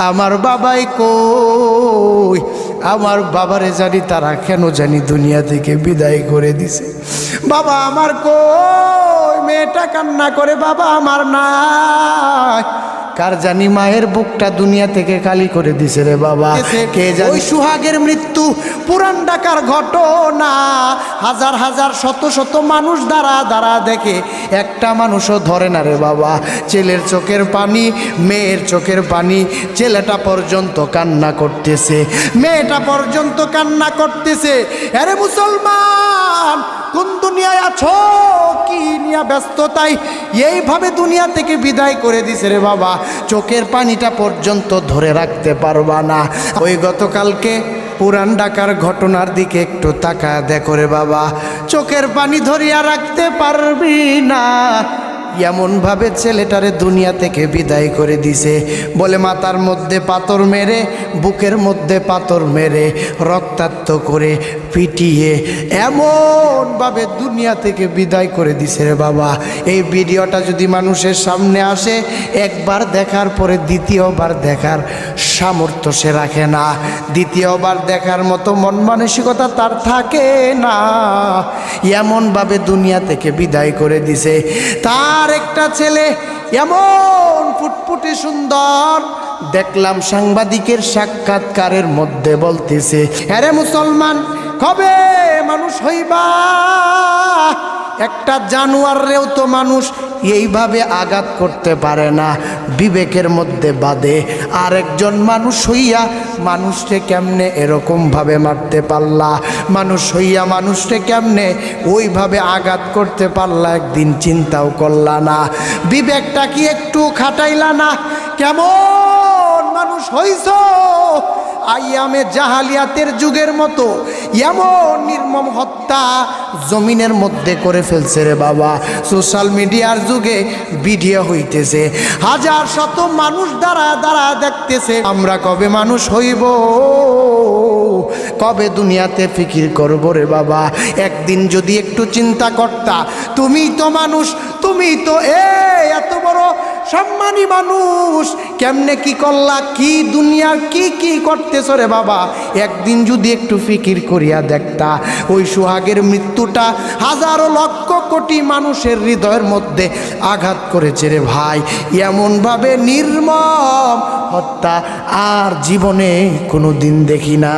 আমার বাবাই কই, আমার বাবারে জানি তারা কেন জানি দুনিয়া থেকে বিদায় করে দিছে। বাবা আমার কই, মেয়েটা কান্না করে বাবা আমার নাই। কার জানি মায়ের বুকটা দুনিয়া থেকে খালি করে দিছে রে বাবা, কে জানি। ওই সুহাগের মৃত্যু পুরান ঢাকার ঘটনা, হাজার হাজার শত শত মানুষ দাঁড়া দাঁড়া দেখে, একটা মানুষও ধরে না রে বাবা। ছেলের চোখের পানি, মেয়ের চোখের পানি, ছেলেটা পর্যন্ত কান্না করতেছে, মেয়েটা পর্যন্ত কান্না করতেছে। আরে মুসলমান, কোন দুনিয়ায় আছো, কি নিয়ে ব্যস্ততায় এইভাবে দুনিয়া থেকে বিদায় করে দিছে রে বাবা, চোখের পানিটা পর্যন্ত ধরে রাখতে পারবা না। ওই গতকালকে পুরান ঢাকার ঘটনার দিকে একটু তাকা দেখো রে বাবা, চোখের পানি ধরিয়া রাখতে পারবি না, এমনভাবে ছেলেটারে দুনিয়া থেকে বিদায় করে দিছে। বলে মাথার মধ্যে পাথর মেরে, বুকের মধ্যে পাথর মেরে, রক্তাক্ত করে পিটিয়ে এমনভাবে দুনিয়া থেকে বিদায় করে দিছে রে বাবা। এই ভিডিওটা যদি মানুষের সামনে আসে, একবার দেখার পরে দ্বিতীয়বার দেখার সামর্থ্য সে রাখে না, দ্বিতীয়বার দেখার মতো মন মানসিকতা তার থাকে না, এমনভাবে দুনিয়া থেকে বিদায় করে দিছে। তার একটা ছেলে এমন ফুটফুটে সুন্দর, দেখলাম সাংবাদিকের সাক্ষাৎকারের মধ্যে বলতেছে, আরে মুসলমান, কবে মানুষ হইবা? একটা জানোয়ারেও তো মানুষ এইভাবে আঘাত করতে পারে না, বিবেকের মধ্যে বাঁধে। আর একজন মানুষ হইয়া মানুষকে কেমনে এরকমভাবে মারতে পারলা? মানুষ হইয়া মানুষকে কেমনে ওইভাবে আঘাত করতে পারলা? একদিন চিন্তাও করলা না? বিবেকটা কি একটু খাটাইলা না? কেমন মানুষ হইছ? আইয়ামে জাহালিয়াতের যুগের মতো এমন নির্মম হত্যা জমিনের মধ্যে করে ফেলছে রে বাবা। সোশ্যাল মিডিয়ার যুগে ভিডিও হইতেছে, হাজার শত মানুষ দাঁড়া দাঁড়া দেখতেছে। আমরা কবে মানুষ হইব, কবে দুনিয়াতে ফিকির করবো রে বাবা? একদিন যদি একটু চিন্তা করতা, তুমি তো মানুষ, তুমি তো এত বড় সম্মানী মানুষ, কেমনে কি করলা, কি দুনিয়ার কি কি করতেছো রে বাবা? একদিন যদি একটু ফিকির করিয়া দেখতা, ওই সোহাগের মৃত্যুটা হাজারো লক্ষ কোটি মানুষের হৃদয়ের মধ্যে আঘাত করেছে রে ভাই। এমনভাবে নির্মম হত্যা আর জীবনে কোনো দিন দেখি না।